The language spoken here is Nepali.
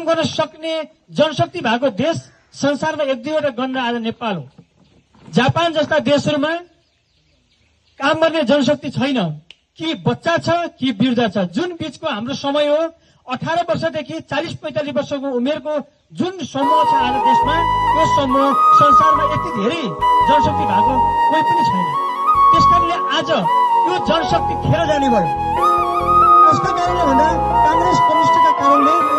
काम गर्न सक्ने जनशक्ति भएको देश संसारमा 1-2वटा गन्न आज नेपाल हो। जापान जस्ता देशहरूमा काम गर्ने जनशक्ति छैन, कि बच्चा छ कि वृद्ध छ। जुन बीचको हाम्रो समय हो 18 वर्षदेखि 40-45 वर्षको उमेरको जुन समूह छ आज देशमा, त्यो समूह संसारमा यति धेरै जनशक्ति भएको कोही पनि छैन। त्यसकारणले आज यो जनशक्ति खेर जाने भयो। कसको कारणले भन्दा कांग्रेस कम्युनिस्टका कारणले